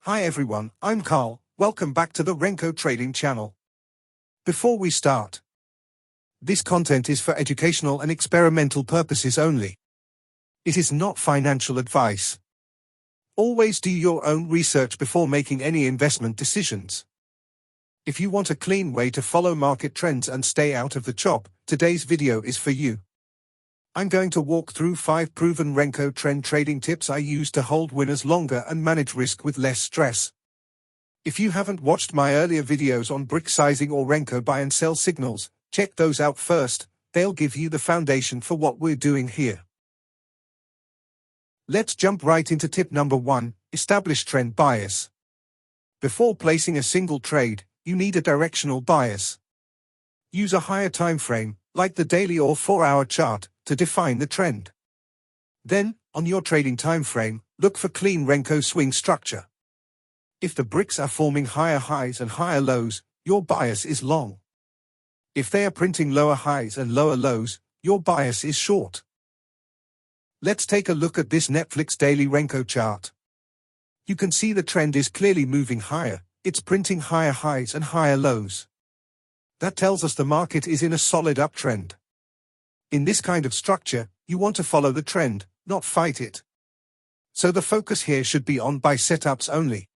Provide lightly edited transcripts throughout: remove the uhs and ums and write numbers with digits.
Hi everyone, I'm Carl. Welcome back to the Renko Trading channel. Before we start, this content is for educational and experimental purposes only. It is not financial advice. Always do your own research before making any investment decisions. If you want a clean way to follow market trends and stay out of the chop, today's video is for you. I'm going to walk through 5 proven Renko trend trading tips I use to hold winners longer and manage risk with less stress. If you haven't watched my earlier videos on brick sizing or Renko buy and sell signals, check those out first. They'll give you the foundation for what we're doing here. Let's jump right into tip number 1, establish trend bias. Before placing a single trade, you need a directional bias. Use a higher time frame, like the daily or 4-hour chart, to define the trend. Then, on your trading time frame, look for clean Renko swing structure. If the bricks are forming higher highs and higher lows, your bias is long. If they are printing lower highs and lower lows, your bias is short. Let's take a look at this Netflix daily Renko chart. You can see the trend is clearly moving higher. It's printing higher highs and higher lows. That tells us the market is in a solid uptrend. In this kind of structure, you want to follow the trend, not fight it. So the focus here should be on buy setups only.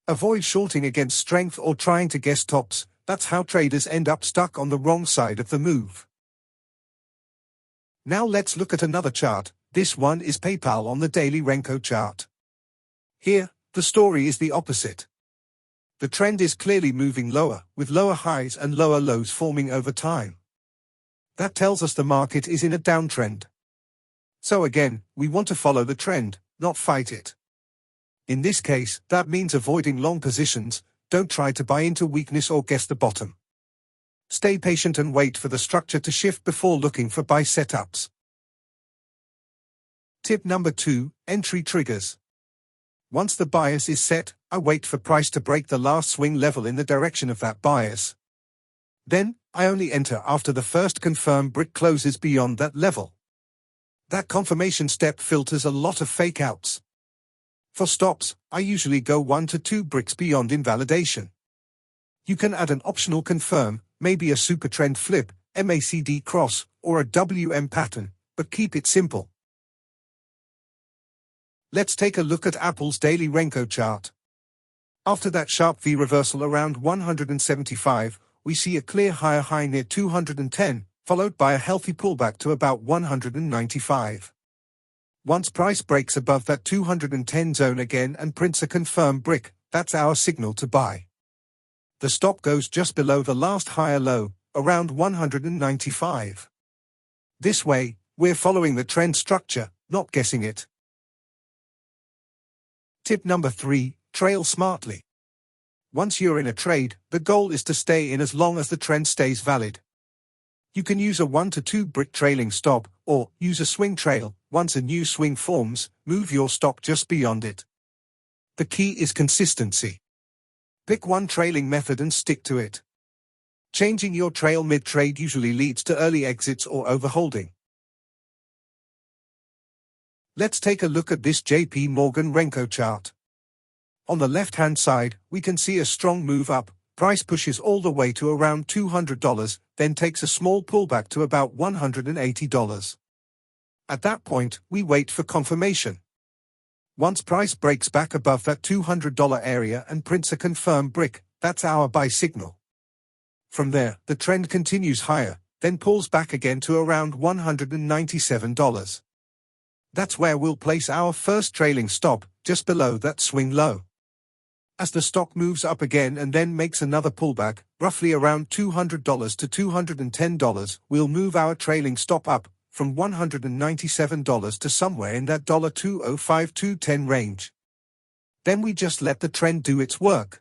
Avoid shorting against strength or trying to guess tops. That's how traders end up stuck on the wrong side of the move. Now let's look at another chart. This one is PayPal on the daily Renko chart. Here, the story is the opposite. The trend is clearly moving lower, with lower highs and lower lows forming over time. That tells us the market is in a downtrend. So again, we want to follow the trend, not fight it. In this case, that means avoiding long positions. Don't try to buy into weakness or guess the bottom. Stay patient and wait for the structure to shift before looking for buy setups. Tip number 2, entry triggers. Once the bias is set, I wait for price to break the last swing level in the direction of that bias. Then, I only enter after the first confirmed brick closes beyond that level. That confirmation step filters a lot of fake outs. For stops, I usually go 1 to 2 bricks beyond invalidation. You can add an optional confirm, maybe a super trend flip, MACD cross, or a WM pattern, but keep it simple. Let's take a look at Apple's daily Renko chart. After that sharp V reversal around 175, we see a clear higher high near 210, followed by a healthy pullback to about 195. Once price breaks above that 210 zone again and prints a confirmed brick, that's our signal to buy. The stop goes just below the last higher low, around 195. This way, we're following the trend structure, not guessing it. Tip number 3, trail smartly. Once you're in a trade, the goal is to stay in as long as the trend stays valid. You can use a 1 to 2 brick trailing stop, or use a swing trail. Once a new swing forms, move your stop just beyond it. The key is consistency. Pick one trailing method and stick to it. Changing your trail mid-trade usually leads to early exits or overholding. Let's take a look at this JP Morgan Renko chart. On the left-hand side, we can see a strong move up. Price pushes all the way to around $200, then takes a small pullback to about $180. At that point, we wait for confirmation. Once price breaks back above that $200 area and prints a confirmed brick, that's our buy signal. From there, the trend continues higher, then pulls back again to around $197. That's where we'll place our first trailing stop, just below that swing low. As the stock moves up again and then makes another pullback, roughly around $200 to $210, we'll move our trailing stop up from $197 to somewhere in that $205-210 range. Then we just let the trend do its work.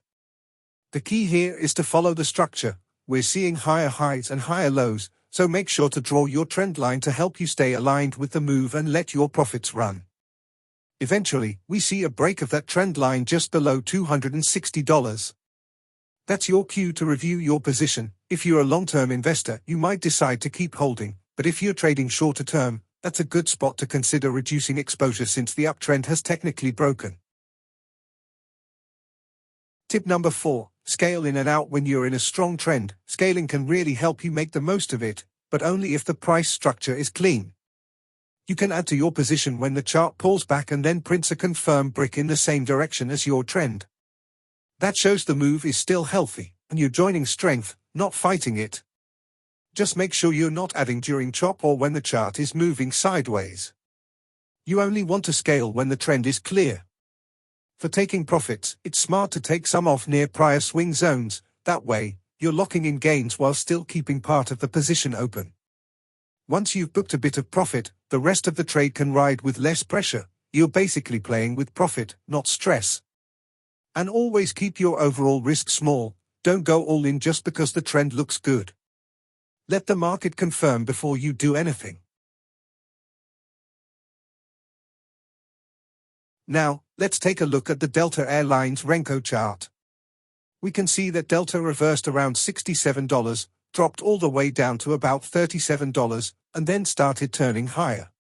The key here is to follow the structure. We're seeing higher highs and higher lows, so make sure to draw your trend line to help you stay aligned with the move and let your profits run. Eventually, we see a break of that trend line just below $260. That's your cue to review your position. If you're a long-term investor, you might decide to keep holding, but if you're trading shorter term, that's a good spot to consider reducing exposure since the uptrend has technically broken. Tip number 4, scale in and out when you're in a strong trend. Scaling can really help you make the most of it, but only if the price structure is clean. You can add to your position when the chart pulls back and then prints a confirmed brick in the same direction as your trend. That shows the move is still healthy, and you're joining strength, not fighting it. Just make sure you're not adding during chop or when the chart is moving sideways. You only want to scale when the trend is clear. For taking profits, it's smart to take some off near prior swing zones. That way, you're locking in gains while still keeping part of the position open. Once you've booked a bit of profit, the rest of the trade can ride with less pressure. You're basically playing with profit, not stress. And always keep your overall risk small. Don't go all in just because the trend looks good. Let the market confirm before you do anything. Now, let's take a look at the Delta Airlines Renko chart. We can see that Delta reversed around $67, dropped all the way down to about $37, and then started turning higher.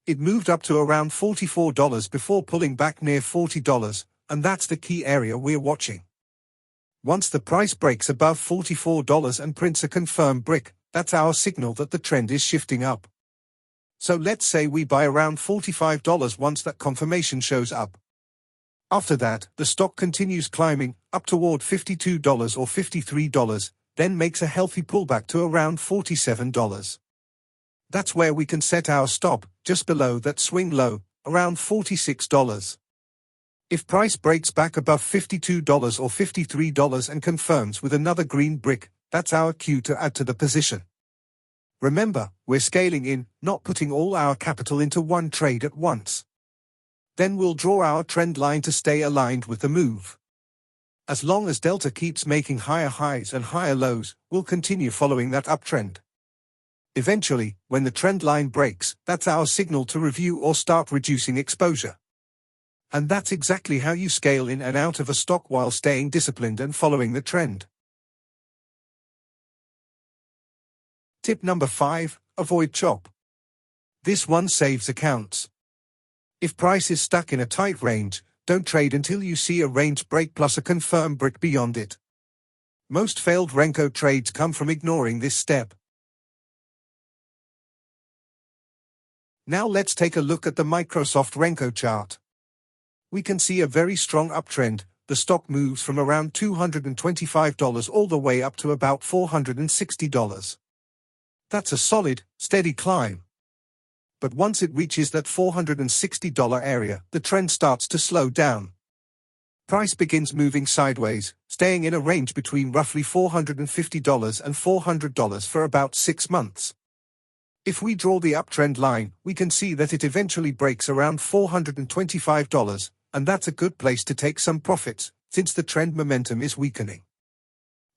It moved up to around $44 before pulling back near $40, and that's the key area we're watching. Once the price breaks above $44 and prints a confirmed brick, that's our signal that the trend is shifting up. So let's say we buy around $45 once that confirmation shows up. After that, the stock continues climbing, up toward $52 or $53, then makes a healthy pullback to around $47. That's where we can set our stop, just below that swing low, around $46. If price breaks back above $52 or $53 and confirms with another green brick, that's our cue to add to the position. Remember, we're scaling in, not putting all our capital into one trade at once. Then we'll draw our trend line to stay aligned with the move. As long as Delta keeps making higher highs and higher lows, we'll continue following that uptrend. Eventually, when the trend line breaks, that's our signal to review or start reducing exposure. And that's exactly how you scale in and out of a stock while staying disciplined and following the trend. Tip number 5, avoid chop. This one saves accounts. If price is stuck in a tight range, don't trade until you see a range break plus a confirmed brick beyond it. Most failed Renko trades come from ignoring this step. Now let's take a look at the Microsoft Renko chart. We can see a very strong uptrend. The stock moves from around $225 all the way up to about $460. That's a solid, steady climb. But once it reaches that $460 area, the trend starts to slow down. Price begins moving sideways, staying in a range between roughly $450 and $400 for about 6 months. If we draw the uptrend line, we can see that it eventually breaks around $425, and that's a good place to take some profits, since the trend momentum is weakening.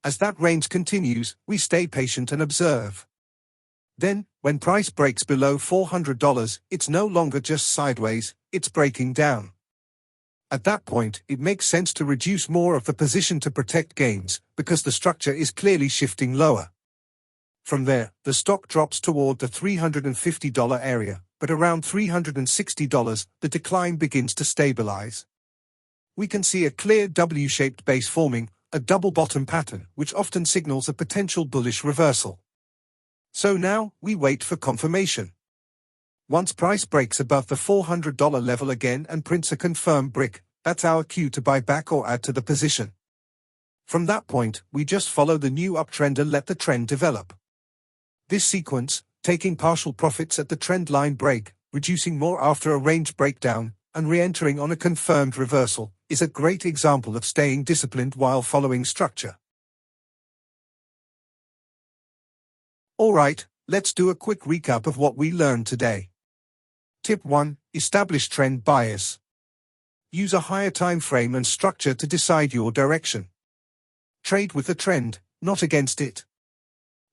As that range continues, we stay patient and observe. Then, when price breaks below $400, it's no longer just sideways, it's breaking down. At that point, it makes sense to reduce more of the position to protect gains, because the structure is clearly shifting lower. From there, the stock drops toward the $350 area, but around $360, the decline begins to stabilize. We can see a clear W-shaped base forming, a double bottom pattern, which often signals a potential bullish reversal. So now, we wait for confirmation. Once price breaks above the $400 level again and prints a confirmed brick, that's our cue to buy back or add to the position. From that point, we just follow the new uptrend and let the trend develop. This sequence, taking partial profits at the trend line break, reducing more after a range breakdown, and re-entering on a confirmed reversal, is a great example of staying disciplined while following structure. Alright, let's do a quick recap of what we learned today. Tip 1. Establish trend bias. Use a higher time frame and structure to decide your direction. Trade with the trend, not against it.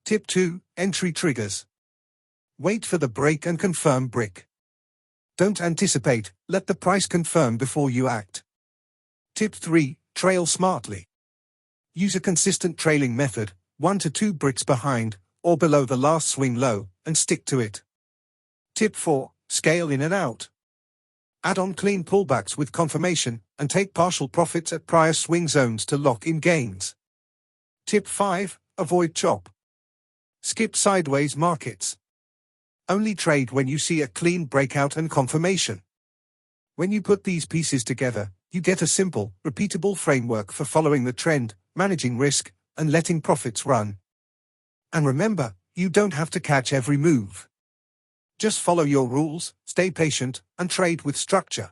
Tip 2. Entry triggers. Wait for the break and confirm brick. Don't anticipate, let the price confirm before you act. Tip 3. Trail smartly. Use a consistent trailing method, 1 to 2 bricks behind, or below the last swing low, and stick to it. Tip 4. Scale in and out. Add on clean pullbacks with confirmation, and take partial profits at prior swing zones to lock in gains. Tip 5. Avoid chop. Skip sideways markets. Only trade when you see a clean breakout and confirmation. When you put these pieces together, you get a simple, repeatable framework for following the trend, managing risk, and letting profits run. And remember, you don't have to catch every move. Just follow your rules, stay patient, and trade with structure.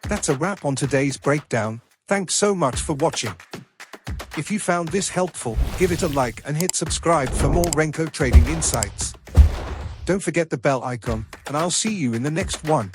That's a wrap on today's breakdown. Thanks so much for watching. If you found this helpful, give it a like and hit subscribe for more Renko trading insights. Don't forget the bell icon, and I'll see you in the next one.